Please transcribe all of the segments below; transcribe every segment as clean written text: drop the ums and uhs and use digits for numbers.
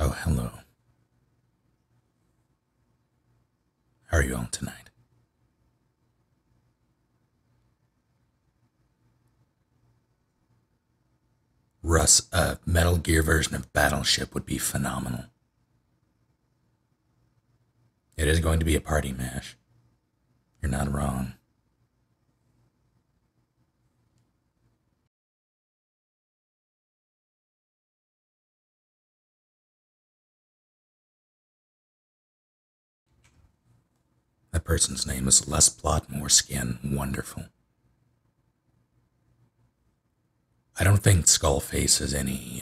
Oh, hello. How are you all tonight? Russ, a Metal Gear version of Battleship would be phenomenal. It is going to be a party mash. You're not wrong. That person's name is Less Plot, More Skin. Wonderful. I don't think Skullface is any.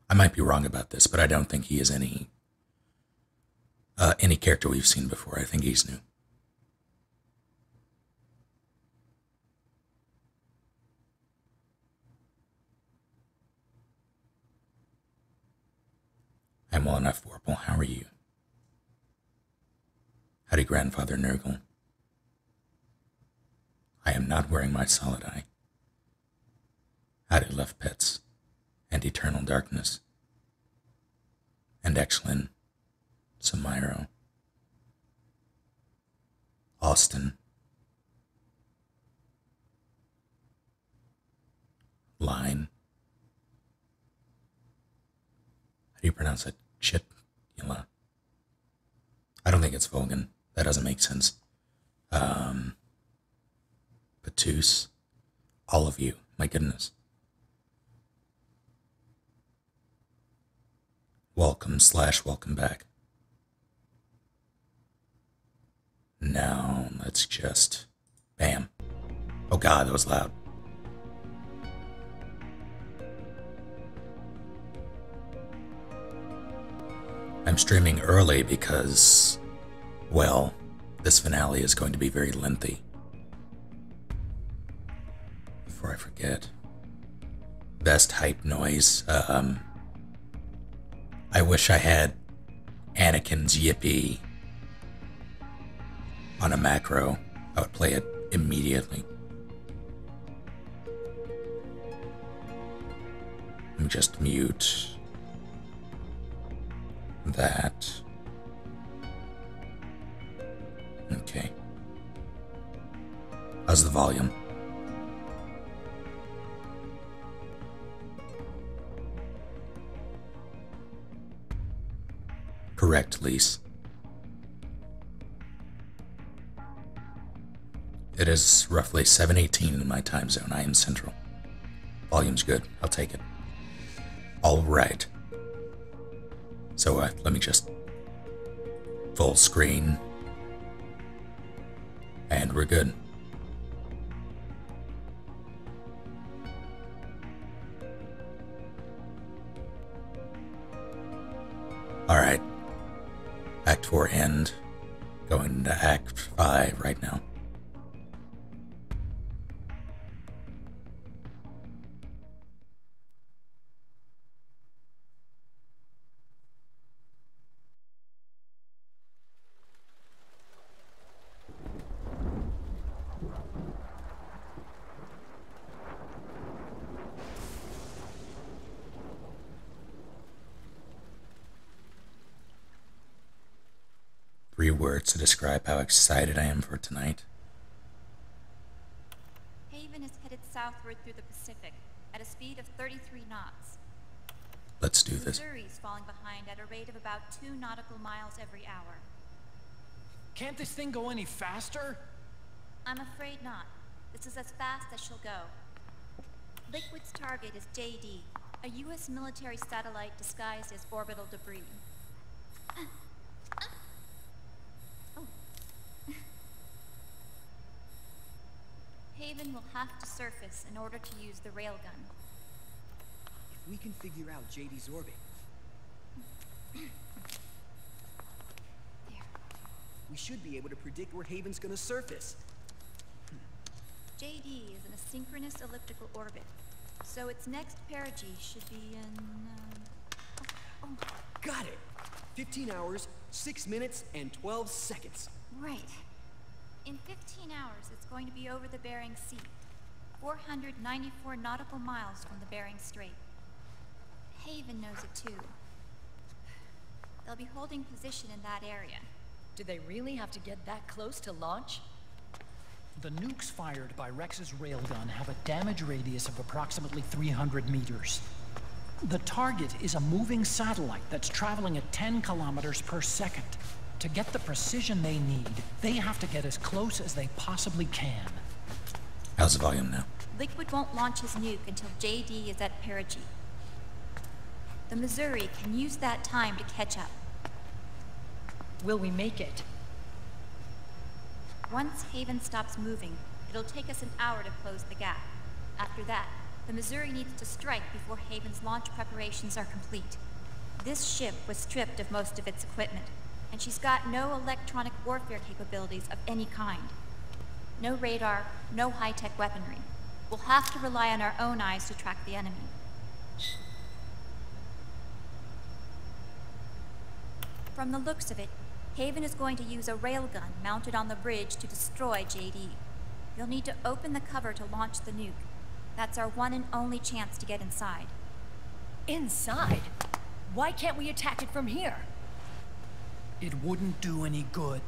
I might be wrong about this, but I don't think he is any character we've seen before. I think he's new. I'm well enough, Warple. How are you? Howdy, Grandfather Nurgle. I am not wearing my solid eye. Howdy, Left Pets, and Eternal Darkness, and Exlin, Samiro, Austin, Line. How do you pronounce it? Chitula. I don't think it's Volgan. That doesn't make sense. Patus. All of you. My goodness. Welcome back. Now, let's just... Bam. Oh god, that was loud. I'm streaming early because, well, this finale is going to be very lengthy. Before I forget, best hype noise. I wish I had Anakin's Yippee on a macro. I would play it immediately. Let me just mute that. Okay. How's the volume? Correct, Lise. It is roughly 7:18 in my time zone. I am central. Volume's good. I'll take it. All right. So let me just full screen, and we're good. All right. Act 4 end. Going into Act 5 right now. Three words to describe how excited I am for tonight. Haven is headed southward through the Pacific at a speed of 33 knots. Let's do this. Missouri's falling behind at a rate of about 2 nautical miles every hour. Can't this thing go any faster? I'm afraid not. This is as fast as she'll go. Liquid's target is JD, a U.S. military satellite disguised as orbital debris. Haven will have to surface in order to use the railgun. If we can figure out JD's orbit, There. we should be able to predict where Haven's gonna surface. JD is in a synchronous elliptical orbit, so its next perigee should be in, Got it! 15 hours, 6 minutes, and 12 seconds. Right. In 15 hours, it's going to be over the Bering Sea, 494 nautical miles from the Bering Strait. Haven knows it too. They'll be holding position in that area. Do they really have to get that close to launch? The nukes fired by Rex's railgun have a damage radius of approximately 300 meters. The target is a moving satellite that's traveling at 10 kilometers per second. To get the precision they need, they have to get as close as they possibly can. How's the volume now? Liquid won't launch his nuke until JD is at perigee. The Missouri can use that time to catch up. Will we make it? Once Haven stops moving, it'll take us an hour to close the gap. After that, the Missouri needs to strike before Haven's launch preparations are complete. This ship was stripped of most of its equipment, and she's got no electronic warfare capabilities of any kind. No radar, no high-tech weaponry. We'll have to rely on our own eyes to track the enemy. From the looks of it, Haven is going to use a railgun mounted on the bridge to destroy JD. You'll need to open the cover to launch the nuke. That's our one and only chance to get inside. Inside? Why can't we attack it from here? It wouldn't do any good.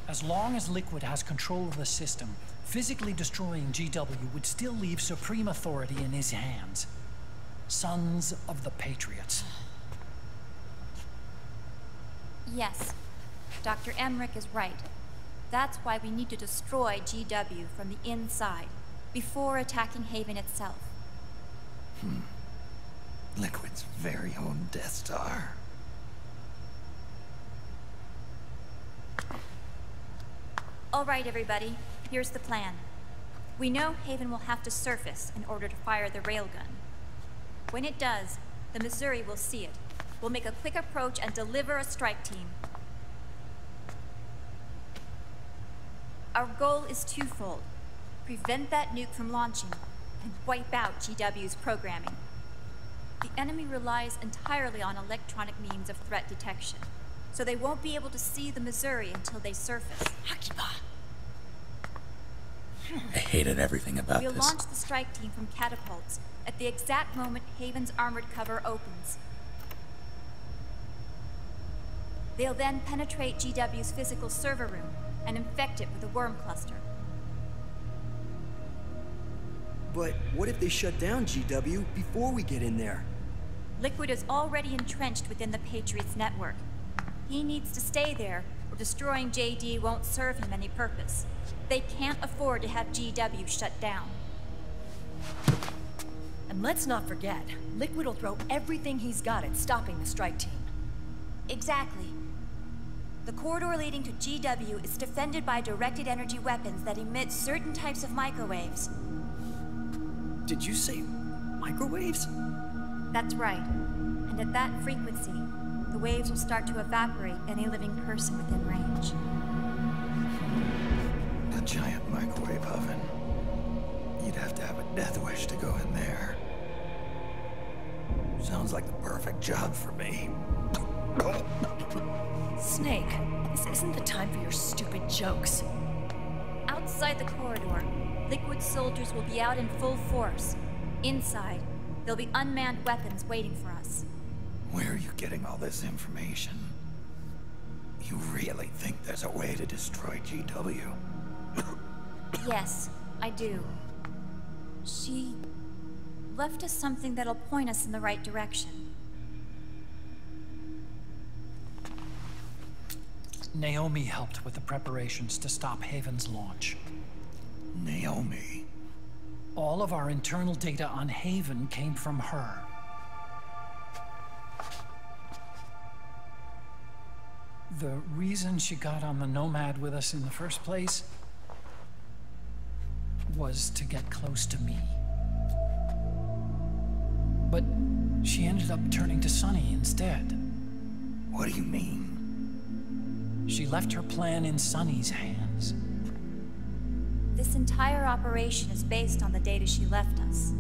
As long as Liquid has control of the system, physically destroying GW would still leave supreme authority in his hands. Sons of the Patriots. Yes, Dr. Emmerich is right. That's why we need to destroy GW from the inside, before attacking Haven itself. Liquid's very own Death Star. All right, everybody, here's the plan. We know Haven will have to surface in order to fire the railgun. When it does, the Missouri will see it. We'll make a quick approach and deliver a strike team. Our goal is twofold. Prevent that nuke from launching, and wipe out GW's programming. The enemy relies entirely on electronic means of threat detection, so they won't be able to see the Missouri until they surface. Akiba! I hated everything about We'll this. launch the strike team from catapults at the exact moment Haven's armored cover opens. They'll then penetrate GW's physical server room and infect it with a worm cluster. But what if they shut down GW before we get in there? Liquid is already entrenched within the Patriots network. He needs to stay there, or destroying JD won't serve him any purpose. They can't afford to have GW shut down. And let's not forget, Liquid will throw everything he's got at stopping the strike team. Exactly. The corridor leading to GW is defended by directed energy weapons that emit certain types of microwaves. Did you say microwaves? That's right. And at that frequency, the waves will start to evaporate any living person within range. A giant microwave oven. You'd have to have a death wish to go in there. Sounds like the perfect job for me. Snake, this isn't the time for your stupid jokes. Outside the corridor, Liquid soldiers will be out in full force. Inside, there'll be unmanned weapons waiting for us. Where are you getting all this information? You really think there's a way to destroy GW? Yes, I do. She left us something that'll point us in the right direction. Naomi helped with the preparations to stop Haven's launch. Naomi? All of our internal data on Haven came from her. The reason she got on the Nomad with us in the first place was to get close to me. But she ended up turning to Sunny instead. What do you mean? She left her plan in Sunny's hands. This entire operation is based on the data she left us.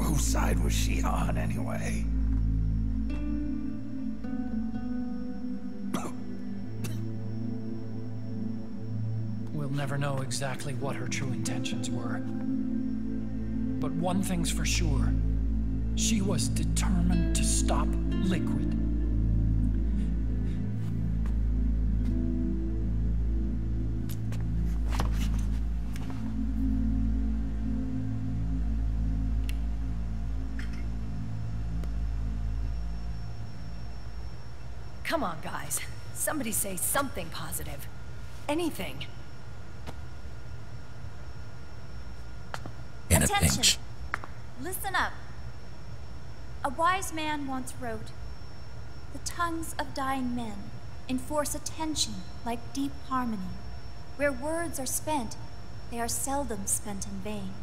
Whose side was she on, anyway? We'll never know exactly what her true intentions were. But one thing's for sure. She was determined to stop Liquid. Come on, guys. Somebody say something positive. Anything. In a Attention. pinch. Listen up. A wise man once wrote, "The tongues of dying men enforce attention like deep harmony. Where words are spent, they are seldom spent in vain."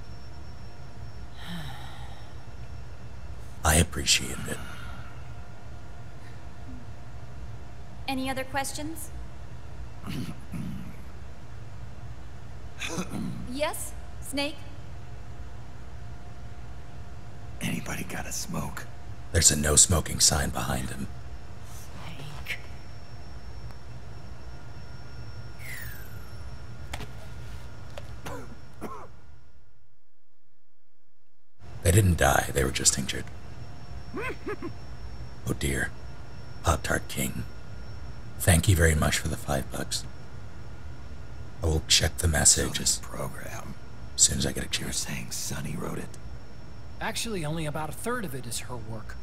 I appreciated it. Any other questions? Yes, Snake? Anybody got a smoke? There's a no smoking sign behind him. Snake. They didn't die, they were just injured. Oh dear. Pop-Tart King. Thank you very much for the $5. I will check the messages Program. as soon as I get a You're chance. saying Sonny wrote it? Actually, only about a third of it is her work.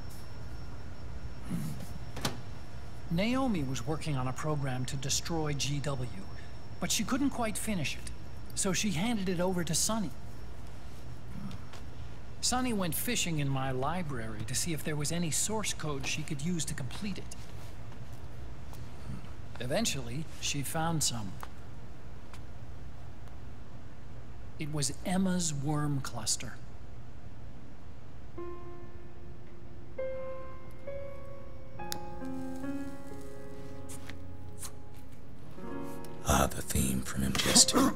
Naomi was working on a program to destroy GW, but she couldn't quite finish it, so she handed it over to Sonny. Sonny went fishing in my library to see if there was any source code she could use to complete it. Eventually, she found some. It was Emma's worm cluster. Ah, the theme from MGS2.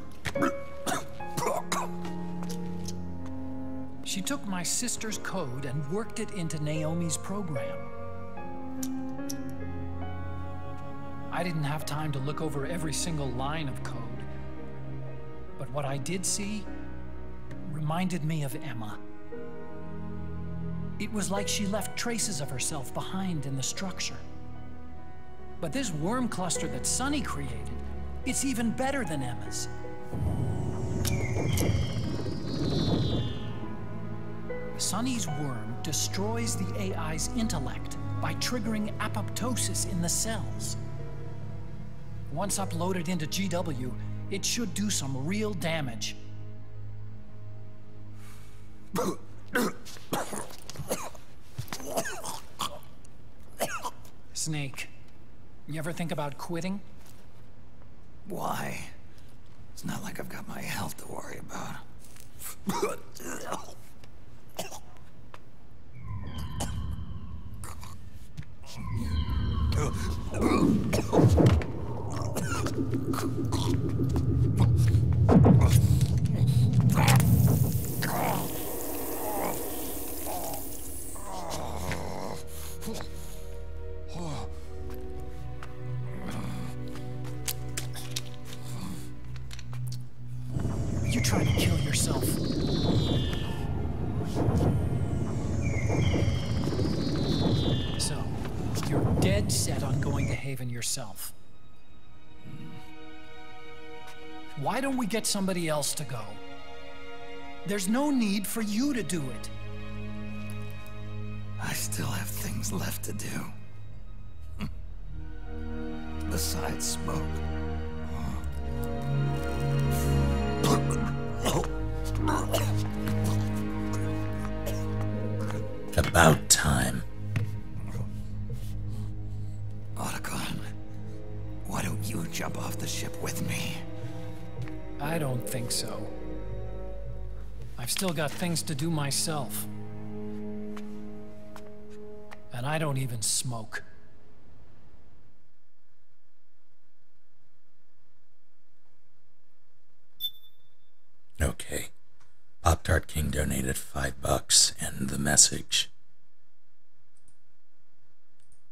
She took my sister's code and worked it into Naomi's program. I didn't have time to look over every single line of code, but what I did see reminded me of Emma. It was like she left traces of herself behind in the structure. But this worm cluster that Sonny created, it's even better than Emma's. Sonny's worm destroys the AI's intellect by triggering apoptosis in the cells. Once uploaded into GW, it should do some real damage. Snake, you ever think about quitting? Why? It's not like I've got my health to worry about. Are you trying to kill yourself? So, you're dead set on going to Haven yourself. Why don't we get somebody else to go? There's no need for you to do it. I still have things left to do. Besides smoke. About time. Otacon, why don't you jump off the ship with me? I don't think so. I've still got things to do myself. And I don't even smoke. Okay. Pop-Tart King donated $5 and the message.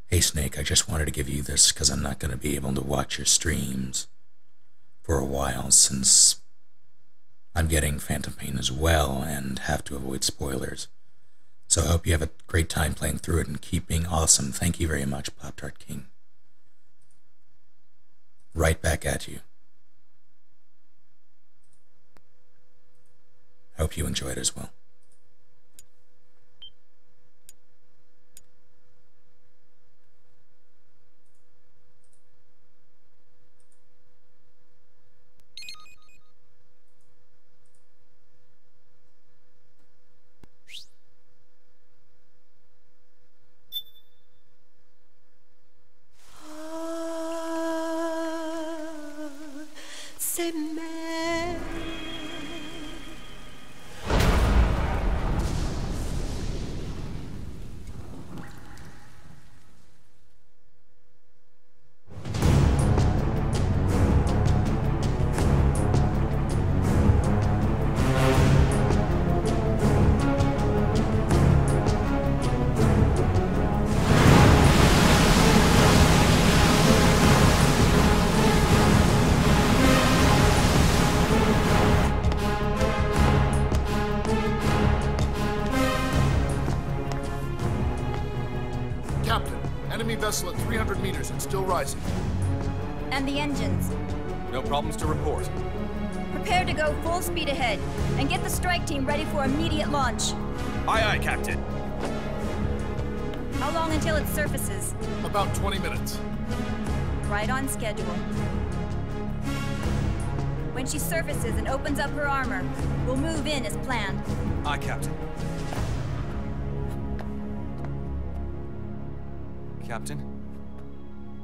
Hey Snake, I just wanted to give you this because I'm not going to be able to watch your streams for a while since I'm getting Phantom Pain as well and have to avoid spoilers. So I hope you have a great time playing through it and keep being awesome. Thank you very much, Pop-Tart King. Right back at you. I hope you enjoyed as well. Enemy vessel at 300 meters and still rising. And the engines. No problems to report. Prepare to go full speed ahead, and get the strike team ready for immediate launch. Aye, aye, Captain. How long until it surfaces? About 20 minutes. Right on schedule. When she surfaces and opens up her armor, we'll move in as planned. Aye, Captain. Captain?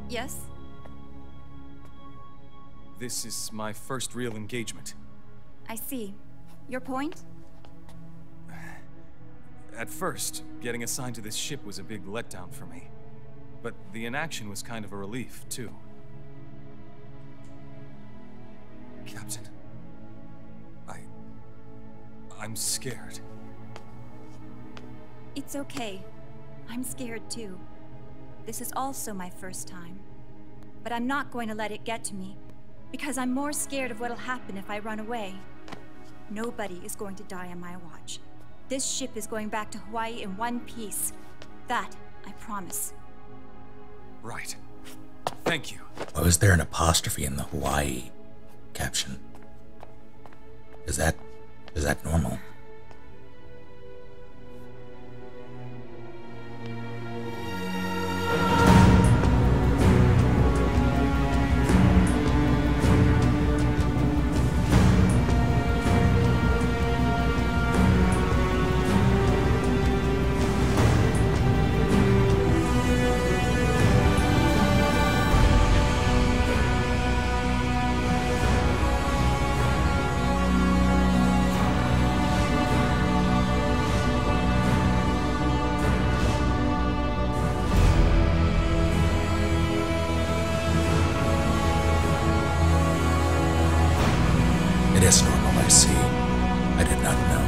Yes? This is my first real engagement. I see. Your point? At first, getting assigned to this ship was a big letdown for me. But the inaction was kind of a relief, too. Captain, I'm scared. It's okay. I'm scared too. This is also my first time. But I'm not going to let it get to me, because I'm more scared of what'll happen if I run away. Nobody is going to die on my watch. This ship is going back to Hawaii in one piece. That, I promise. Right. Thank you. Why was there an apostrophe in the Hawaii caption? Is that normal? It is normal, I see. I did not know.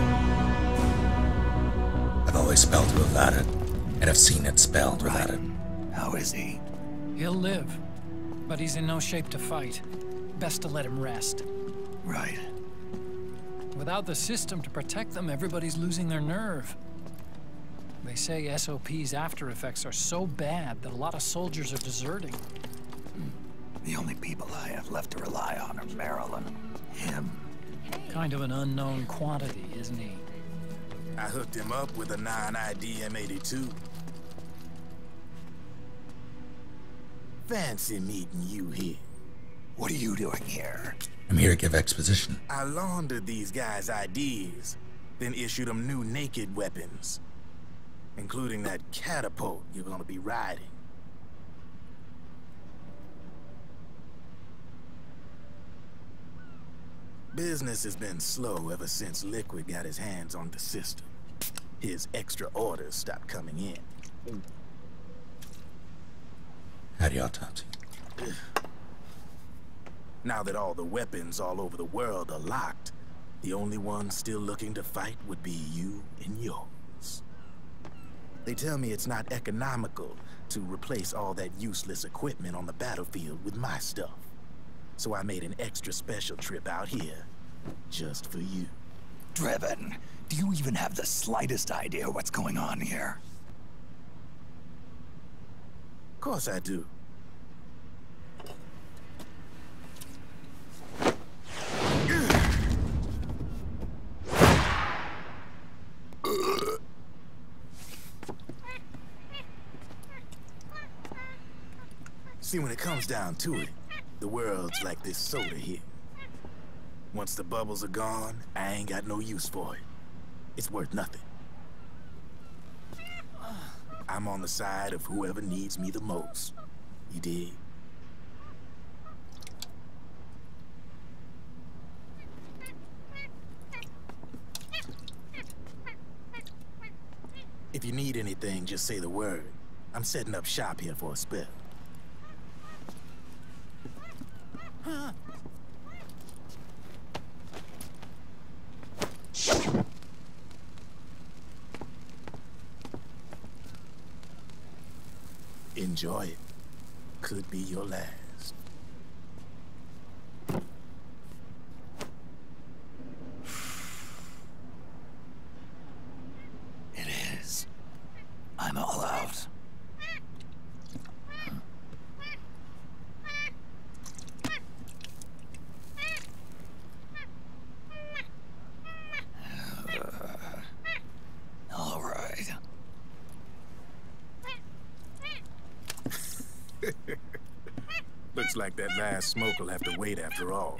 I've always spelled without it, and have seen it spelled without it. How is he? He'll live, but he's in no shape to fight. Best to let him rest. Right. Without the system to protect them, everybody's losing their nerve. They say SOP's after effects are so bad that a lot of soldiers are deserting. The only people I have left to rely on are Marilyn. Him. Kind of an unknown quantity, isn't he? I hooked him up with a 9ID M82. Fancy meeting you here. What are you doing here? I'm here to give exposition. I laundered these guys' IDs, then issued them new naked weapons, including that catapult you're gonna be riding. Business has been slow ever since Liquid got his hands on the system. His extra orders stopped coming in. Howdy, Autopsy. Now that all the weapons all over the world are locked, the only ones still looking to fight would be you and yours. They tell me it's not economical to replace all that useless equipment on the battlefield with my stuff. So I made an extra special trip out here, just for you. Driven, do you even have the slightest idea what's going on here? Of course I do. See, when it comes down to it, the world's like this soda here. Once the bubbles are gone, I ain't got no use for it. It's worth nothing. I'm on the side of whoever needs me the most. You dig? If you need anything, just say the word. I'm setting up shop here for a spell. Enjoy it. Could be your last. It is. I'm all out. All right. Looks like that last smoke will have to wait after all.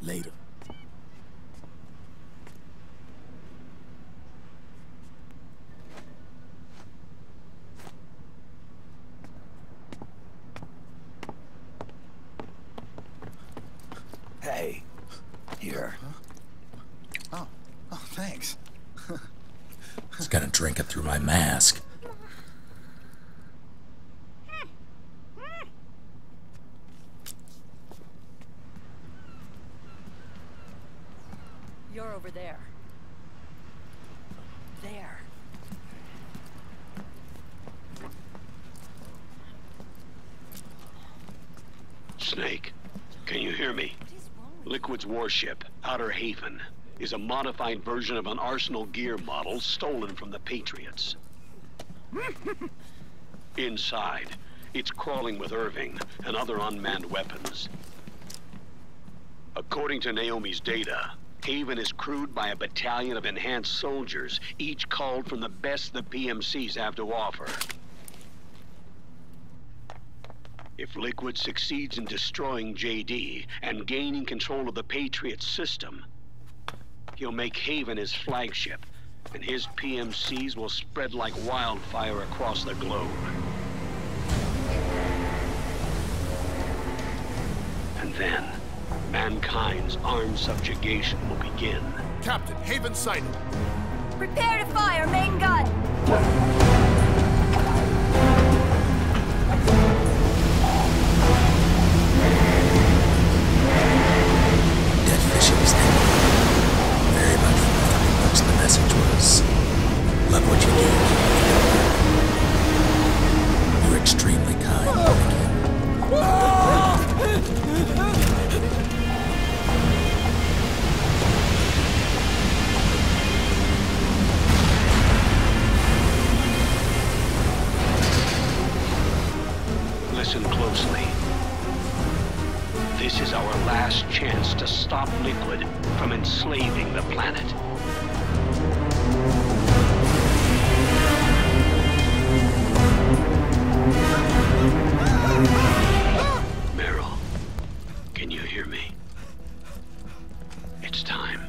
Later. Hey, here. Oh, thanks. Just gonna drink it through my mask. You're over there. There. Snake, can you hear me? Liquid's warship, Outer Haven, is a modified version of an Arsenal gear model stolen from the Patriots. Inside, it's crawling with Irving and other unmanned weapons. According to Naomi's data, Haven is crewed by a battalion of enhanced soldiers, each called from the best the PMCs have to offer. If Liquid succeeds in destroying JD and gaining control of the Patriot system, he'll make Haven his flagship, and his PMCs will spread like wildfire across the globe. And then, mankind's armed subjugation will begin. Captain, Haven sighted. Prepare to fire, main gun! Dead fishing is dead. Very much from the funny books. The message was, love what you do. You're extremely kind. Listen closely. This is our last chance to stop Liquid from enslaving the planet. Meryl, can you hear me? It's time.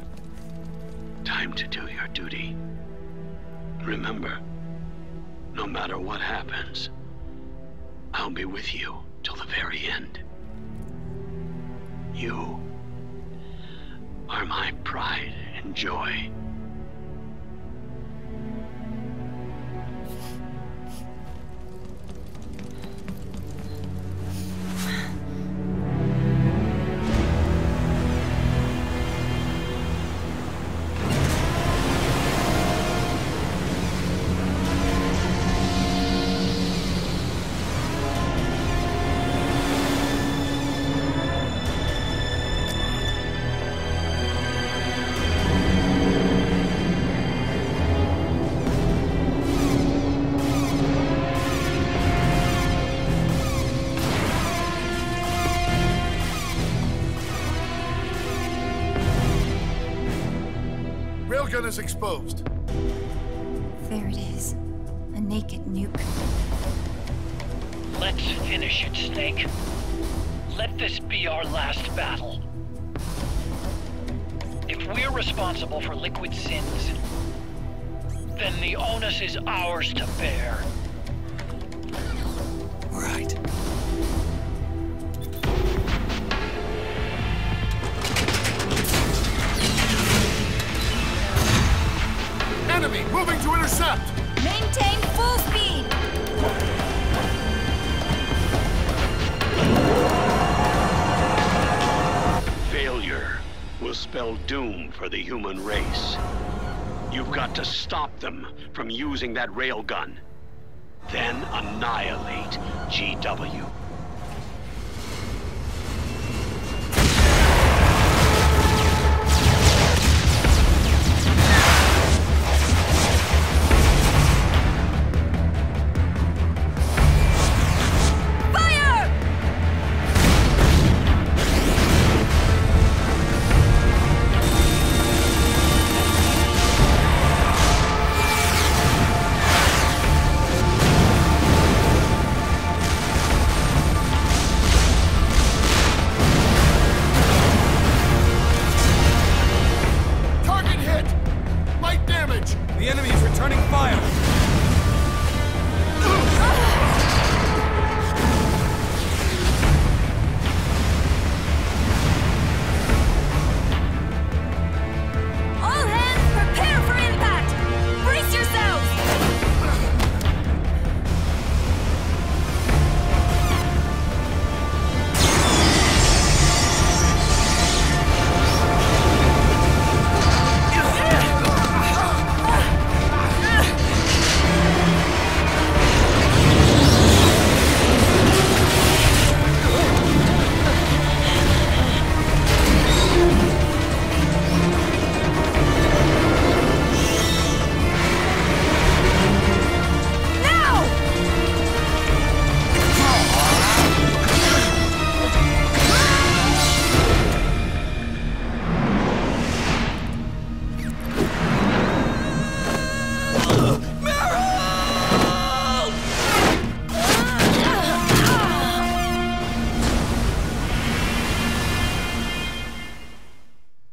Time to do your duty. Remember, no matter what happens, I'll be with you till the very end. You are my pride and joy. railgun is exposed. There it is. A naked nuke. Let's finish it, Snake. Let this be our last battle. If we're responsible for Liquid's sins, then the onus is ours to bear. Right. Enemy moving to intercept. Maintain full speed! Failure will spell doom for the human race. You've got to stop them from using that railgun. Then annihilate GW. The enemy is returning fire! All hands prepare for impact! Brace yourselves!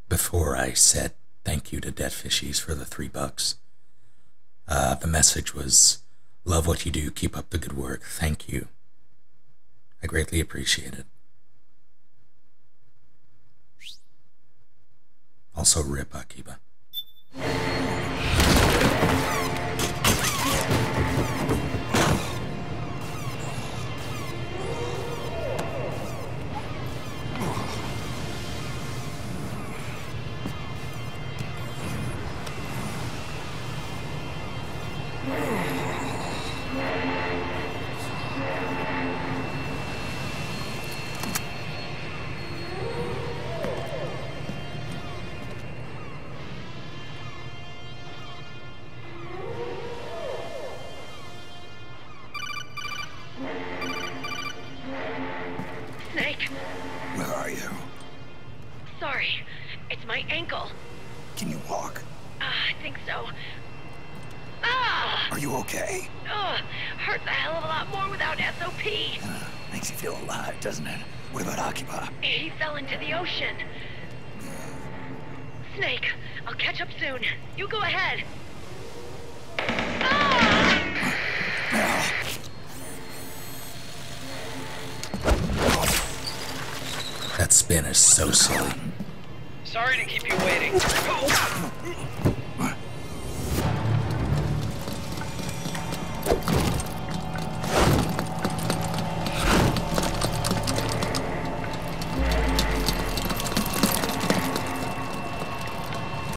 Before I said thank you to Dead Fishies for the $3, the message was, love what you do, keep up the good work, thank you. I greatly appreciate it. Also, rip Akiba. Snake, Where are you? sorry. It's my ankle. Can you walk? I think so. Ah! Are you okay? Hurts a hell of a lot more without SOP. Makes you feel alive, doesn't it? What about Akiba? He fell into the ocean. Snake, I'll catch up soon. You go ahead. That spin is so silly. Sorry to keep you waiting.